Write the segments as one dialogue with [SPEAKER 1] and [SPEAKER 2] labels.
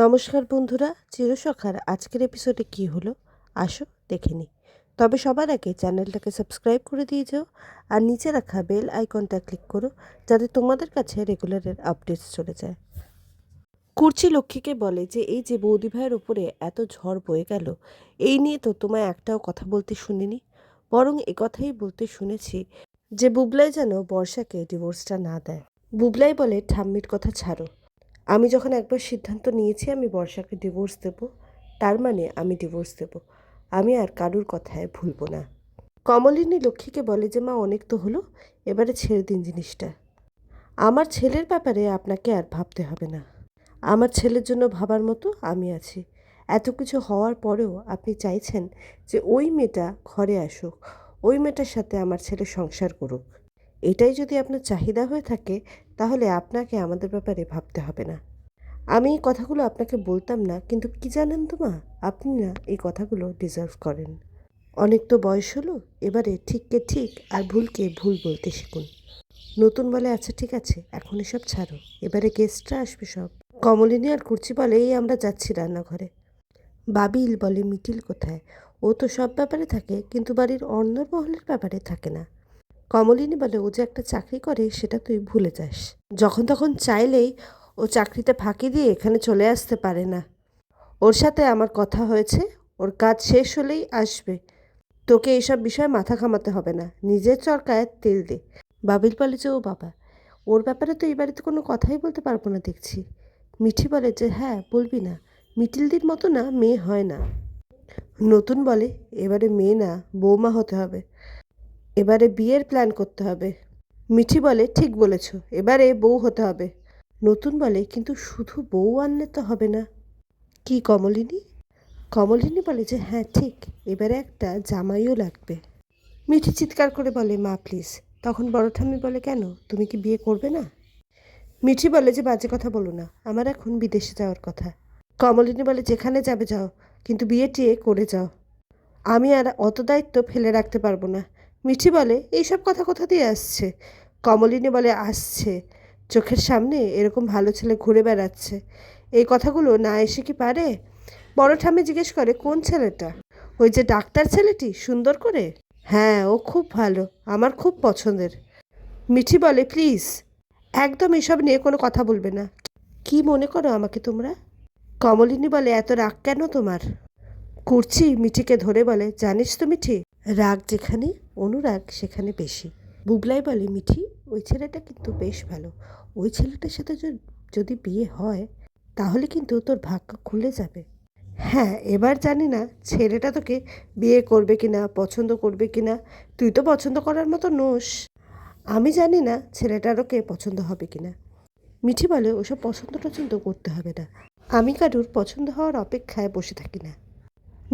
[SPEAKER 1] নমস্কার বন্ধুরা, চিরসখার আজকের এপিসোডে কি হলো আসো দেখে নিই। তবে সবার আগে চ্যানেলটাকে সাবস্ক্রাইব করে দিয়ে যাও আর নিচে রাখা বেল আইকনটা ক্লিক করো যাতে তোমাদের কাছে রেগুলারের আপডেটস চলে যায়। কুর্চি লক্ষ্মীকে বলে যে এই যে বৌদি ভাইয়ের উপরে এত ঝড় বয়ে গেল, এই নিয়ে তো তোমায় একটাও কথা বলতে শুনিনি, বরং একথাই বলতে শুনেছি যে বুবলাই যেন বর্ষাকে ডিভোর্সটা না দেয়। বুবলাই বলে ঠাম্মির কথা ছাড়ো, আমি যখন একবার সিদ্ধান্ত নিয়েছি আমি বর্ষাকে ডিভোর্স দেব, তার মানে আমি ডিভোর্স দেব, আমি আর কারুর কথায় ভুলব না। কমলিনী লক্ষ্মীকে বলে যে মা অনেক তো হলো, এবারে ছেড়ে দিন জিনিসটা। আমার ছেলের ব্যাপারে আপনাকে আর ভাবতে হবে না, আমার ছেলের জন্য ভাবার মতো আমি আছি। এত কিছু হওয়ার পরেও আপনি চাইছেন যে ওই মেয়েটা ঘরে আসুক, ওই মেয়েটার সাথে আমার ছেলে সংসার করুক। এটাই যদি আপনার চাহিদা হয়ে থাকে তাহলে আপনাকে আমাদের ব্যাপারে ভাবতে হবে না। আমি এই কথাগুলো আপনাকে বলতাম না, কিন্তু কি জানেন তো মা, আপনি না এই কথাগুলো ডিজার্ভ করেন। অনেক তো বয়স হলো, এবারে ঠিককে ঠিক আর ভুলকে ভুল বলতে শিখুন। নতুন বলে আচ্ছা ঠিক আছে, এখন এসব ছাড়ো, এবারে গেস্টরা আসবে সব। কমলিনী আর কুর্চি বলে এই আমরা যাচ্ছি রান্নাঘরে। বাবিল বলে মিটিল কোথায়, ও তো সব ব্যাপারে থাকে কিন্তু বাড়ির অন্দরমহলের ব্যাপারে থাকে না। কমলিনী বলে ও যে একটা চাকরি করে সেটা তুই ভুলে যাস, যখন তখন চাইলেই ও চাকরিতে ফাঁকি দিয়ে এখানে চলে আসতে পারে না। ওর সাথে আমার কথা হয়েছে, ওর কাজ শেষ হলেই আসবে। তোকে এইসব বিষয়ে মাথা ঘামাতে হবে না, নিজের চরকায় তেল দে। বাবিল বলে যে ও বাবা, ওর ব্যাপারে তো এই বাড়িতে কোনো কথাই বলতে পারবো না দেখছি। মিঠি বলে যে হ্যাঁ বলবি না, মিটিলদির মতো না মেয়ে হয় না। নতুন বলে এবারে মেয়ে না বৌমা হতে হবে, এবারে বিয়ের প্ল্যান করতে হবে। মিঠি বলে ঠিক বলেছ, এবারে বউ হতে হবে। নতুন বলে কিন্তু শুধু বউ আনলে তো হবে না। কি কমলিনী? কমলিনী বলে যে হ্যাঁ ঠিক, এবারে একটা জামাইও লাগবে। মিঠি চিৎকার করে বলে মা প্লিজ। তখন বড় ঠাম্মি বলে কেন, তুমি কি বিয়ে করবে না? মিঠি বলে যে বাজে কথা বলো না, আমার এখন বিদেশে যাওয়ার কথা। কমলিনী বলে যেখানে যাবে যাও, কিন্তু বিয়ে টিয়ে করে যাও, আমি আর অত দায়িত্ব ফেলে রাখতে পারবো না। মিঠি বলে এইসব কথা কোথা দিয়ে আসছে? কমলিনী বলে আসছে, চোখের সামনে এরকম ভালো ছেলে ঘুরে বেড়াচ্ছে, এই কথাগুলো না এসে কি পারে? বড় ঠাম্মি জিজ্ঞেস করে কোন ছেলেটা? ওই যে ডাক্তার ছেলেটি সুন্দর করে? হ্যাঁ ও খুব ভালো, আমার খুব পছন্দের। মিঠি বলে প্লিজ একদম এসব নিয়ে কোনো কথা বলবে না। কি মনে করো আমাকে তোমরা? কমলিনী বলে এত রাগ কেন তোমার? কুর্চি মিঠিকে ধরে বলে জানিস তো মিঠি, রাগ যেখানে অনুরাগ সেখানে বেশি। বুবলাই বলে মিঠি ওই ছেলেটা কিন্তু বেশ ভালো, ওই ছেলেটার সাথে যদি বিয়ে হয় তাহলে কিন্তু তোর ভাগ্য খুলে যাবে। হ্যাঁ এবার জানি না ছেলেটা তোকে বিয়ে করবে কিনা, পছন্দ করবে কিনা, তুই তো পছন্দ করার মতো নোস। আমি জানি না ছেলেটারও কে পছন্দ হবে কিনা। মিঠি বলে ওসব পছন্দ টছন্দ করতে হবে না, আমি কারুর পছন্দ হওয়ার অপেক্ষায় বসে থাকি না।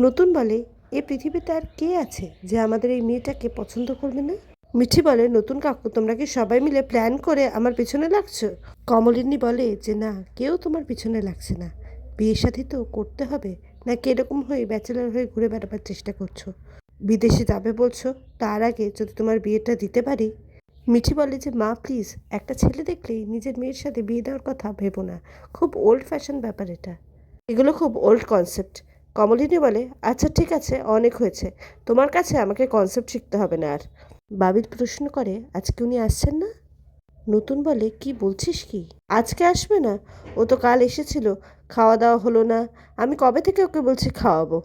[SPEAKER 1] নতুন বলে এ পৃথিবীতে আর কে আছে যে আমাদের এই মেয়েটাকে পছন্দ করবে না? মিঠি বলে নতুন কাকু তোমরা কি সবাই মিলে প্ল্যান করে আমার পিছনে লাগছো? কমলিনী বলে যে না, কেউ তোমার পিছনে লাগছে না, বিয়ে শাদী তো করতে হবে, নাকি এরকম হয়ে ব্যাচেলার হয়ে ঘুরে বেড়াবার চেষ্টা করছো? বিদেশে যাবে বলছো, তার আগে যদি তোমার বিয়েটা দিতে পারি। মিঠি বলে যে মা প্লিজ, একটা ছেলে দেখলেই নিজের মেয়ের সাথে বিয়ে দেওয়ার কথা ভেবো না, খুব ওল্ড ফ্যাশন ব্যাপার এটা, এগুলো খুব ওল্ড কনসেপ্ট। কমলিনী বলে আচ্ছা ঠিক আছে অনেক হয়েছে, তোমার কাছে আমাকে কনসেপ্ট শিখতে হবে না আর। বাবিল প্রশ্ন করে আজকে উনি আসছেন না? নতুন বলে কি বলছিস কি, আজকে আসবে না? ও তো কাল এসেছিল, খাওয়া দাওয়া হলো না, আমি কবে থেকে ওকে বলছি খাওয়াবো,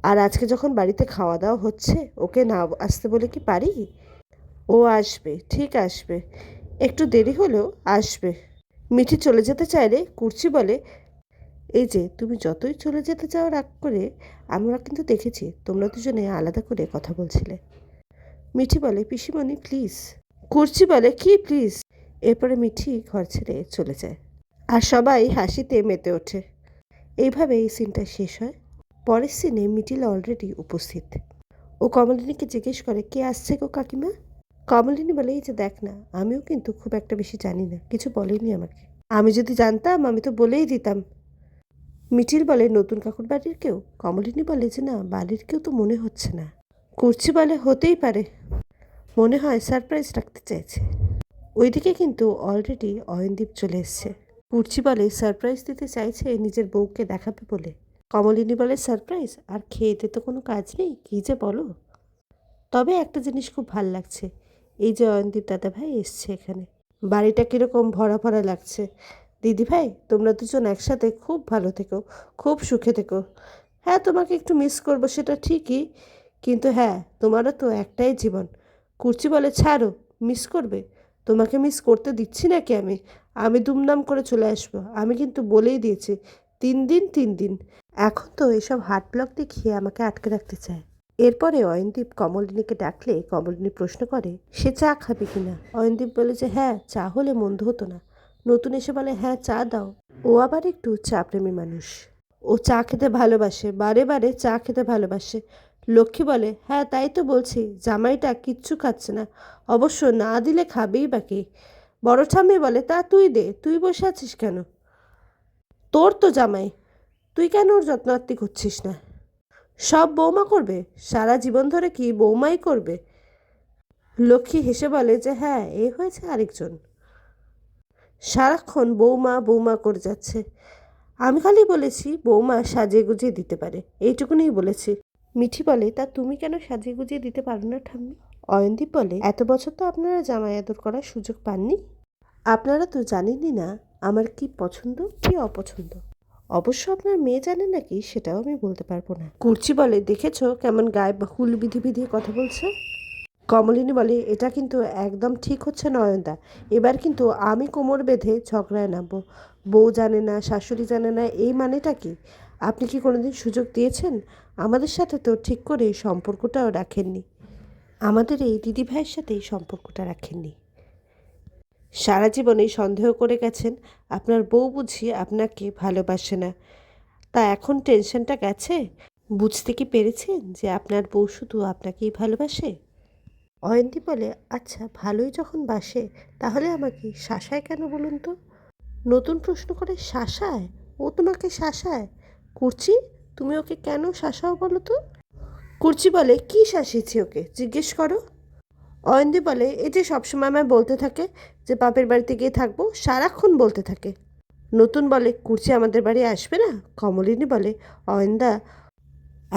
[SPEAKER 1] আর আজকে যখন বাড়িতে খাওয়া দাওয়া হচ্ছে ওকে না আসতে বলে কি পারি? ও আসবে, ঠিক আসবে, একটু দেরি হলেও আসবে। মিঠি চলে যেতে চাইলে কুর্চি বলে এই যে তুমি যতই চলে যেতে চাও রাগ করে, আমরা কিন্তু দেখেছি তোমরা দুজনে আলাদা করে কথা বলছিলে। মিঠি বলে পিসিমণি প্লিজ। কুর্চি বলে কি প্লিজ? এরপরে মিঠি ঘর ছেড়ে চলে যায় আর সবাই হাসিতে মেতে ওঠে। এইভাবে এই সিনটা শেষ হয়। পরের সিনে মিটিল অলরেডি উপস্থিত। ও কমলিনীকে জিজ্ঞেস করে কে আসছে গো কাকিমা? কমলিনী বলে এই যে দেখ না, আমিও কিন্তু খুব একটা বেশি জানি না, কিছু বলেনি আমাকে, আমি যদি জানতাম আমি তো বলেই দিতাম। মিঠিল বলে নতুন কাকুর বাড়ির কেউ? কমলিনী বলে যে না, বাড়ির কেউ তো মনে হচ্ছে না। কুর্চি বলে হতেই পারে, মনে হয় সারপ্রাইজ রাখতে চাইছে। ওইদিকে কিন্তু অলরেডি অয়নদীপ চলে এসছে। কুর্চি বলে সারপ্রাইজ দিতে চাইছে নিজের বউকে দেখাবে বলে। কমলিনী বলে সারপ্রাইজ? আর খেয়েতে তো কোনো কাজ নেই, কী যে বলো। তবে একটা জিনিস খুব ভাল লাগছে, এই যে অয়নদীপ দাদা ভাই এসছে এখানে, বাড়িটা কীরকম ভরা ভরা লাগছে। দিদি ভাই তোমরা দুজন একসাথে খুব ভালো থেকো, খুব সুখে থেকো। হ্যাঁ তোমাকে একটু মিস করবো সেটা ঠিকই, কিন্তু হ্যাঁ তোমারও তো একটাই জীবন। কুর্চি বলে ছাড়ো, মিস করবে? তোমাকে মিস করতে দিচ্ছি নাকি আমি? আমি দুমদাম করে চলে আসবো, আমি কিন্তু বলেই দিয়েছি 3 দিন 3 দিন। এখন তো এসব হার্ট ব্লক দেখিয়ে আমাকে আটকে রাখতে চায়। এরপরে অয়নদীপ কমলিনীকে ডাকলে কমলিনী প্রশ্ন করে সে চা খাবে কিনা। অয়নদীপ বলে যে হ্যাঁ চা হলে মন্দ হতো না। নতুন এসে বলে হ্যাঁ চা দাও। ও আবার একটু চা প্রেমী মানুষ, ও চা খেতে ভালোবাসে, বারে বারে চা খেতে ভালোবাসে। লক্ষ্মী বলে হ্যাঁ তাই তো বলছি, জামাইটা কিচ্ছু খাচ্ছে না, অবশ্য না দিলে খাবেই বাকি। বড় ঠাম্মি বলে তা তুই দে, তুই বসে আছিস কেন? তোর তো জামাই, তুই কেন ওর যত্নার্থী করছিস না? সব বৌমা করবে, সারা জীবন ধরে কি বৌমাই করবে? লক্ষ্মী হেসে বলে যে হ্যাঁ এ হয়েছে আরেকজন, সারাক্ষণ বৌমা বৌমা করে যাচ্ছে। আমি খালি বলেছি বৌমা সাজিয়ে গুজিয়ে দিতে পারে, এইটুকুনিই বলেছি। মিঠি বলে তা তুমি কেন সাজিয়ে গুজিয়ে দিতে পারো না ঠাম্মি? অয়নদীপ বলে এত বছর তো আপনারা জামাই আদর করার সুযোগ পাননি, আপনারা তো জানেনই না আমার কি পছন্দ কি অপছন্দ। অবশ্য আপনার মেয়ে জানে নাকি সেটাও আমি বলতে পারবো না। কুর্চি বলে দেখেছো কেমন গায়ে হুল বিধি বিধিয়ে কথা বলছে। কমলিনী বলে এটা কিন্তু একদম ঠিক হচ্ছে না অয়নদা, এবার কিন্তু আমি কোমর বেঁধে ঝগড়ায় নামবো। বউ জানে না, শাশুড়ি জানে না, এই মানেটা কি? আপনি কি কোনোদিন সুযোগ দিয়েছেন? আমাদের সাথে তো ঠিক করে সম্পর্কটাও রাখেননি, আমাদের এই দিদি ভাইয়ের সাথেই সম্পর্কটা রাখেননি। সারা জীবনেই সন্দেহ করে গেছেন আপনার বউ বুঝি আপনাকে ভালোবাসে না, তা এখন টেনশনটা গেছে? বুঝতে কি পেরেছেন যে আপনার বউ শুধু আপনাকেই ভালোবাসে? অয়ন্তী বলে আচ্ছা ভালোই যখন বাসে তাহলে আমাকে শাসায় কেন বলুন তো? নতুন প্রশ্ন করে শাসায়? ও তোমাকে শাসায়? কুর্চি তুমি ওকে কেন শাসাও বলো তো? কুর্চি বলে কি শাসিয়েছি ওকে জিজ্ঞেস করো। অয়ন্তী বলে এই যে সবসময় আমায় বলতে থাকে যে বাপের বাড়িতে গিয়ে থাকবো, সারাক্ষণ বলতে থাকে। নতুন বলে কুর্চি আমাদের বাড়ি আসবে না। কমলিনী বলে অয়নদা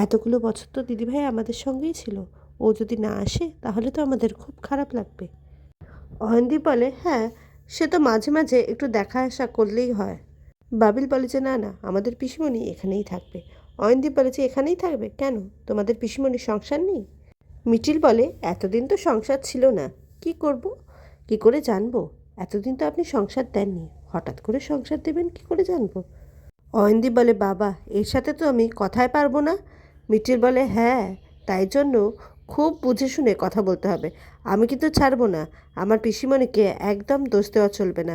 [SPEAKER 1] এতগুলো বছর তো দিদিভাই আমাদের সঙ্গেই ছিল, ও যদি না আসে তাহলে তো আমাদের খুব খারাপ লাগবে। অয়নদীপ বলে হ্যাঁ সে তো মাঝে মাঝে একটু দেখা আসা করলেই হয়। বাবিল বলে যে না না আমাদের পিসিমণি এখানেই থাকবে। অয়নদীপ বলে যে এখানেই থাকবে কেন, তোমাদের পিসিমণির সংসার নেই? মিটিল বলে এতদিন তো সংসার ছিল না, কি করব, কি করে জানবো? এতদিন তো আপনি সংসার দেননি, হঠাৎ করে সংসার দেবেন কি করে জানবো? অয়নদীপ বলে বাবা এর সাথে তো আমি কথায় পারবো না। মিটিল বলে হ্যাঁ তাই জন্য খুব বুঝে শুনে কথা বলতে হবে, আমি কিন্তু ছাড়বো না, আমার পিসিমণিকে একদম দোষ দেওয়া চলবে না।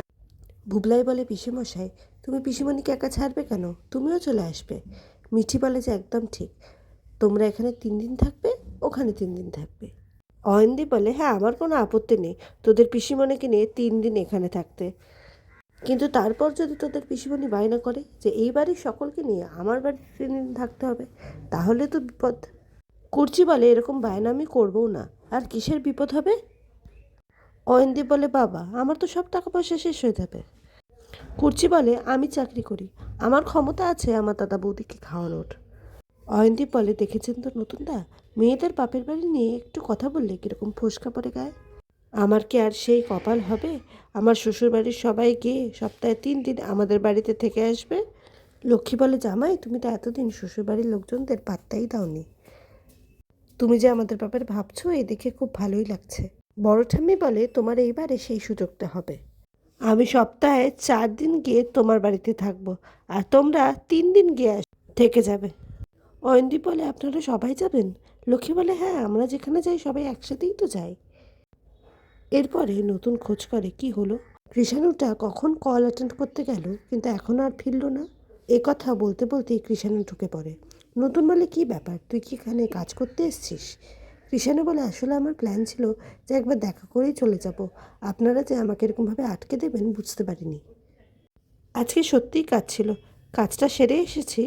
[SPEAKER 1] বুবলাই বলে পিসিমশাই তুমি পিসিমণিকে একা ছাড়বে কেন, তুমিও চলে আসবে। মিঠি বলে যে একদম ঠিক, তোমরা এখানে 3 দিন থাকবে, ওখানে 3 দিন থাকবে। অয়নদীপ বলে হ্যাঁ আমার কোনো আপত্তি নেই তোদের পিসিমণিকে নিয়ে 3 দিন এখানে থাকতে, কিন্তু তারপর যদি তোদের পিসিমণি বায়না করে যে এই বাড়ির সকলকে নিয়ে আমার বাড়িতে 3 দিন থাকতে হবে, তাহলে তো বিপদ। কুর্চি বলে এরকম বায়না আমি করবও না, আর কিসের বিপদ হবে? অয়নদীপ বলে বাবা আমার তো সব টাকা পয়সা শেষ হয়ে যাবে। কুর্চি বলে আমি চাকরি করি, আমার ক্ষমতা আছে আমার দাদা বৌদিকে খাওয়ানোর। অয়নদীপ বলে দেখেছেন তো নতুনদা, মেয়েদের বাপের বাড়ি নিয়ে একটু কথা বললে কীরকম ফোসকা পড়ে গায়ে। আমার কি আর সেই কপাল হবে আমার শ্বশুরবাড়ির সবাই গিয়ে সপ্তাহে 3 দিন আমাদের বাড়িতে থেকে আসবে? লক্ষ্মী বলে জামাই তুমি তো এতদিন শ্বশুরবাড়ির লোকজনদের পাত্তাই দাওনি, তুমি যে আমাদের ব্যাপারে ভাবছো এই দেখে খুব ভালোই লাগছে। বড় ঠাম্মি বলে তোমার এইবারে সেই সুযোগটা হবে, আমি সপ্তাহে 4 দিন গিয়ে তোমার বাড়িতে থাকবো, আর তোমরা 3 দিন গিয়ে থেকে যাবে। অয়নদীপ বলে আপনারা সবাই যাবেন? লক্ষ্মী বলে হ্যাঁ আমরা যেখানে যাই সবাই একসাথেই তো যাই। এরপরে নতুন খোঁজ করে কি হলো, কৃষাণুটা কখন কল অ্যাটেন্ড করতে গেল কিন্তু এখনও আর ফিরল না। এ কথা বলতে বলতেই কৃষাণু ঢুকে পড়ে। নতুন বলে কি ব্যাপার, তুই কি এখানে কাজ করতে এসছিস? কৃষাণু বলে আসলে আমার প্ল্যান ছিল যে একবার দেখা করেই চলে যাব, আপনারা যে আমাকে এরকমভাবে আটকে দেবেন বুঝতে পারিনি। আজকে সত্যিই কাজ ছিল, কাজটা সেরে এসেছি,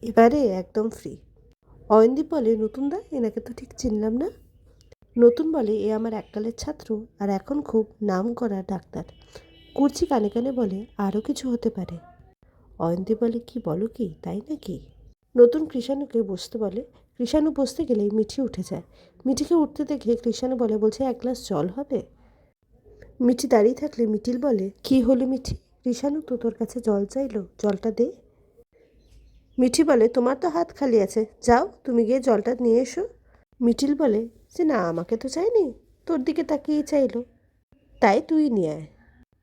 [SPEAKER 1] এবারে একদম ফ্রি। অয়নদীপ বলে নতুনদা এনাকে তো ঠিক চিনলাম না। নতুন বলে এ আমার এককালের ছাত্র আর এখন খুব নাম করা ডাক্তার। কুর্চি কানে কানে বলে আরও কিছু হতে পারে। অয়ন্তী বলে কি বলো কি, তাই নাকি? নতুন কৃষাণুকে বসতে বলে। কৃষাণু বসতে গেলেই মিঠি উঠে যায়। মিঠিকে উঠতে দেখে কৃষাণু বলছে এক গ্লাস জল হবে? মিঠি দাঁড়িয়ে থাকলে মিঠিল বলে কি হলো মিঠি, কৃষাণু তো তোর কাছে জল চাইলো, জলটা দে। মিঠি বলে তোমার তো হাত খালি আছে, যাও তুমি গিয়ে জলটা নিয়ে এসো। মিঠিল বলে যে না, আমাকে তো চাইনি, তোর দিকে তাকিয়ে চাইলো, তাই তুই নিয়ে আয়।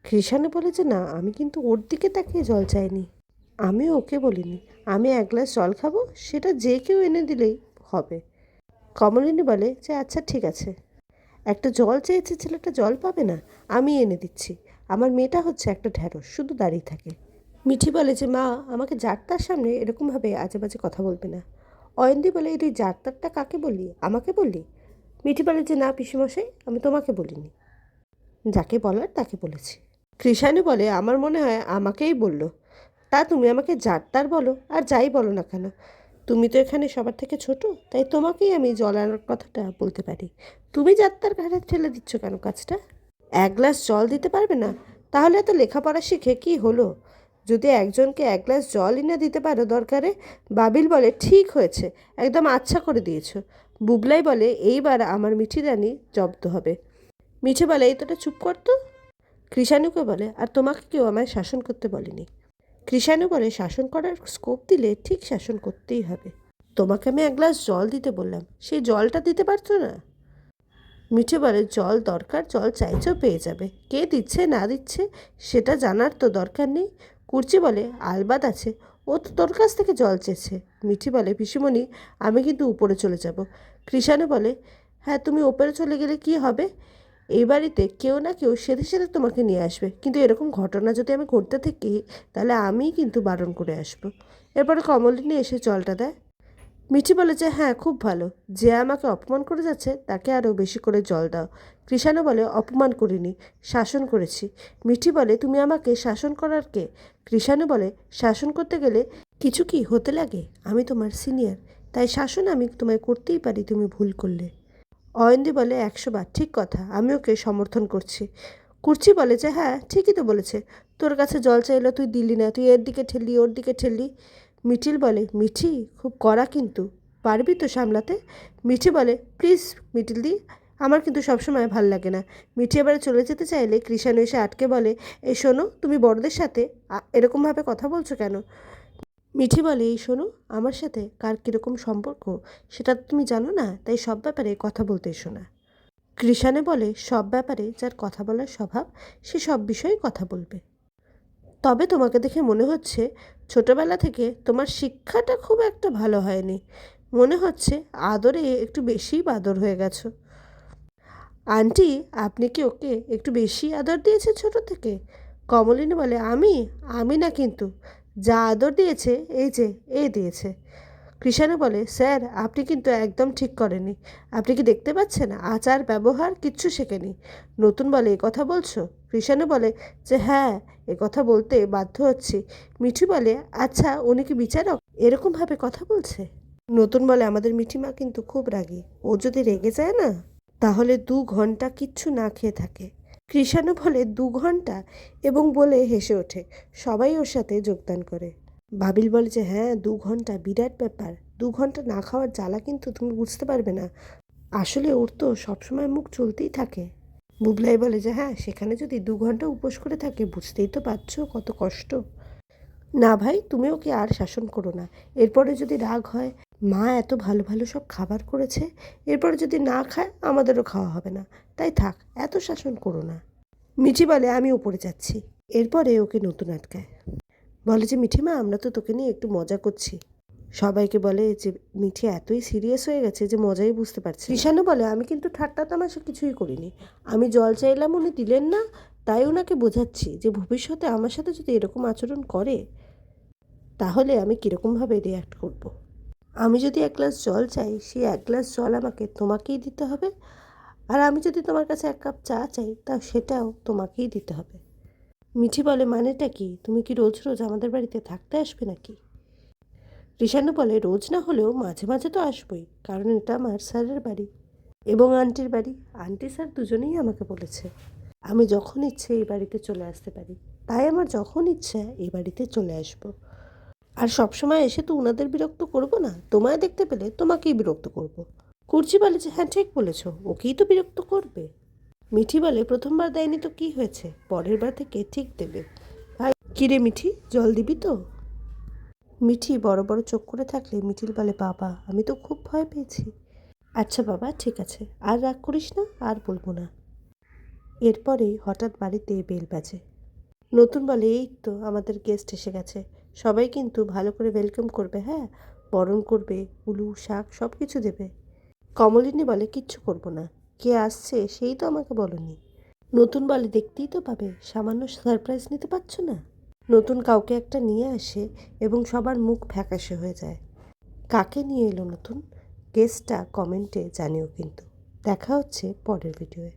[SPEAKER 1] কৃষাণু বলে যে না, আমি কিন্তু ওর দিকে তাকিয়ে জল চাইনি, আমি ওকে বলিনি, আমি এক গ্লাস জল খাবো, সেটা যে কেউ এনে দিলেই হবে। কমলিনী বলে যে আচ্ছা ঠিক আছে, একটা জল চেয়েছে ছেলেটা, জল পাবে না, আমি এনে দিচ্ছি। আমার মেয়েটা হচ্ছে একটা ঢ্যাঁড়স, শুধু দাঁড়িয়ে থাকে। মিঠি বলে যে মা, আমাকে যাত্রার সামনে এরকমভাবে আজে বাজে কথা বলবে না। অয়ন্তী বলে তুই যাত্রাটা কাকে বললি, আমাকে বললি? মিঠি বলে যে না পিসিমশাই, আমি তোমাকে বলিনি, যাকে বলার তাকে বলেছি। কৃষাণু বলে আমার মনে হয় আমাকেই বলল। তা তুমি আমাকে যাত্রার বলো আর যাই বলো না কেন, তুমি তো এখানে সবার থেকে ছোট, তাই তোমাকেই আমি জল আনার কথাটা বলতে পারি। তুমি যাত্রার ঘাড়ে ঠেলে দিচ্ছ কেন কাজটা? এক গ্লাস জল দিতে পারবে না? তাহলে এত লেখাপড়া শিখে কি হলো? যদি একজনকে এক গ্লাস জল এনে দিতে পারো দরকারে। বাবিল বলে ঠিক হয়েছে, একদম আচ্ছা করে দিয়েছ। বুবলাই বলে এইবার আমার মিঠি রানী জব্দ হবে। মিঠে বলে এই তোটা চুপ করতো। কৃষাণুকে বলে আর তোমাকে কেউ আমায় শাসন করতে বলেনি। কৃষাণু বলে শাসন করার স্কোপ দিলে ঠিক শাসন করতেই হবে। তোমাকে আমি এক গ্লাস জল দিতে বললাম, সেই জলটা দিতে পারছো না। মিঠে বলে জল দরকার, জল চাইছেও পেয়ে যাবে, কে দিচ্ছে না দিচ্ছে সেটা জানার তো দরকার নেই। কুর্চি বলে আলবাদ আছে, ও তো তোর কাছ থেকে জল চেয়েছে। মিঠি বলে পিসিমণি, আমি কিন্তু উপরে চলে যাব। কৃষাণু বলে হ্যাঁ, তুমি উপরে চলে গেলে কি হবে, এই বাড়িতে কেউ না কেউ সেধে সেধে তোমাকে নিয়ে আসবে, কিন্তু এরকম ঘটনা যদি আমি ঘটতে থাকি তাহলে আমিই কিন্তু বারণ করে আসবো। এরপরে কমলিনী এসে জলটা দেয়। মিঠি বলে যে হ্যাঁ খুব ভালো, যে আমাকে অপমান করে যাচ্ছে তাকে আরও বেশি করে জল দাও। কৃষাণু বলে অপমান করিনি, শাসন করেছি। মিঠি বলে তুমি আমাকে শাসন করার কে? কৃষাণু বলে শাসন করতে গেলে কিছু কি হতে লাগে, আমি তোমার সিনিয়র, তাই শাসন আমি তোমায় করতেই পারি তুমি ভুল করলে। অয়ন্তী বলে 100 বার ঠিক কথা, আমি ওকে সমর্থন করছি। কুর্চি বলে যে হ্যাঁ ঠিকই তো বলেছে, তোর কাছে জল চাইলো তুই দিলি না, তুই এর দিকে ঠেললি ওর দিকে ঠেললি। মিঠিল বলে মিঠি খুব কড়া কিন্তু, পারবি তো সামলাতে? মিঠি বলে প্লিজ মিঠিল দি, আমার কিন্তু সবসময় ভাল লাগে না। মিঠি এবারে চলে যেতে চাইলে কৃষাণু এসে আটকে বলে এই শোনো, তুমি বড়দের সাথে এরকমভাবে কথা বলছো কেন? মিঠি বলে এই শোনো, আমার সাথে কার কীরকম সম্পর্ক সেটা তুমি জানো না, তাই সব ব্যাপারে কথা বলতে এসো না। কৃষাণে বলে সব ব্যাপারে যার কথা বলার স্বভাব সে সব বিষয়ে কথা বলবে। তবে তোমাকে দেখে মনে হচ্ছে ছোটবেলা থেকে তোমার শিক্ষাটা খুব একটা ভালো হয়নি, মনে হচ্ছে আদরে একটু বেশিই বাদর হয়ে গেছো। আন্টি, আপনি কি ওকে একটু বেশি আদর দিয়েছে ছোট থেকে? কমলিনী বলে আমি আমি না কিন্তু, যা আদর দিয়েছে এই যে এ দিয়েছে। কৃষাণু বলে স্যার আপনি কিন্তু একদম ঠিক করেনি, আপনি কি দেখতে পাচ্ছেন আচার ব্যবহার কিচ্ছু শেখেনি। নতুন বলে এ কথা বলছো? কৃষাণু বলে যে হ্যাঁ, এ কথা বলতে বাধ্য হচ্ছি। মিঠি বলে আচ্ছা উনি কি বিচারক, এরকমভাবে কথা বলছে? নতুন বলে আমাদের মিঠিমা কিন্তু খুব রাগী, ও যদি রেগে যায় না তাহলে 2 ঘন্টা কিচ্ছু না খেয়ে থাকে। কৃষাণু বলে 2 ঘন্টা, এবং বলে হেসে ওঠে। সবাই ওর সাথে যোগদান করে। বাবিল বলে যে হ্যাঁ 2 ঘন্টা বিরাট ব্যাপার, 2 ঘন্টা না খাওয়ার জ্বালা কিন্তু তুমি বুঝতে পারবে না, আসলে ওর তো সবসময় মুখ চলতেই থাকে। বুবলাই বলে যে হ্যাঁ, সেখানে যদি 2 ঘন্টা উপোস করে থাকে বুঝতেই তো পারছো কত কষ্ট। না ভাই, তুমি ওকে আর শাসন করো না, এরপরে যদি রাগ হয়, মা এত ভালো ভালো সব খাবার করেছে, এরপরে যদি না খায় আমাদেরও খাওয়া হবে না, তাই থাক, এত শাসন করো না। মিঠি বলে আমি উপরে যাচ্ছি। এরপরে ওকে নতুন আটকায়, বলে যে মিঠিমা আমরা তো তোকে নিয়ে একটু মজা করছি। সবাইকে বলে যে মিঠি এতই সিরিয়াস হয়ে গেছে যে মজাই বুঝতে পারছে। ঈশানও বলে আমি কিন্তু ঠাট্টা তামাশা কিছুই করিনি, আমি জল চাইলাম উনি দিলেন না, তাই ওনাকে বোঝাচ্ছি যে ভবিষ্যতে আমার সাথে যদি এরকম আচরণ করে তাহলে আমি কীরকমভাবে রিয়্যাক্ট করব। আমি যদি এক গ্লাস জল চাই, সেই এক গ্লাস জল আমাকে তোমাকেই দিতে হবে, আর আমি যদি তোমার কাছে 1 কাপ চা চাই তা সেটাও তোমাকেই দিতে হবে। মিঠি বলে মানেটা কি, তুমি কি রোজ রোজ আমাদের বাড়িতে থাকতে আসবে নাকি? ঋষাণু বলে রোজ না হলেও মাঝে মাঝে তো আসবই, কারণ এটা আমার স্যারের বাড়ি এবং আন্টির বাড়ি, আন্টি স্যার দুজনেই আমাকে বলেছে। আমি যখন ইচ্ছে এই বাড়িতে চলে আসতে পারি, তাই আমার যখন ইচ্ছা এই বাড়িতে চলে আসবো। আর সবসময় এসে তো উনাদের বিরক্ত করব না, তোমায় দেখতে পেলে তোমাকেই বিরক্ত করব। কুর্চি বলে যে হ্যাঁ ঠিক বলেছ, ওকেই তো বিরক্ত করবে। মিঠি বলে প্রথমবার দেয়নি তো কি হয়েছে, পরের বার থেকে ঠিক দেবে। ভাই কিরে মিঠি, জল দিবি তো? মিঠি বড় বড় চোখ করে থাকলে মিঠিল বলে বাবা আমি তো খুব ভয় পেয়েছি। আচ্ছা বাবা ঠিক আছে, আর রাগ করিস না, আর বলবো না। এরপরেই হঠাৎ বাড়িতে বেল বাজে। নতুন বলে এই তো আমাদের গেস্ট এসে গেছে, সবাই কিন্তু ভালো করে ওয়েলকাম করবে, হ্যাঁ, বরণ করবে, উলু শাক সব কিছু দেবে। কমলিনী বলে কিচ্ছু করব না, কে আসছে সেই তো আমাকে বলনি। নতুন বলে দেখতেই তো পাবে, সামান্য সারপ্রাইজ নিতে পারছো না। নতুন কাউকে একটা নিয়ে আসে এবং সবার মুখ ফ্যাকাশে হয়ে যায়। কাকে নিয়ে এলো নতুন, গেস্টটা কমেন্টে জানিও কিন্তু। দেখা হচ্ছে পরের ভিডিওয়ে।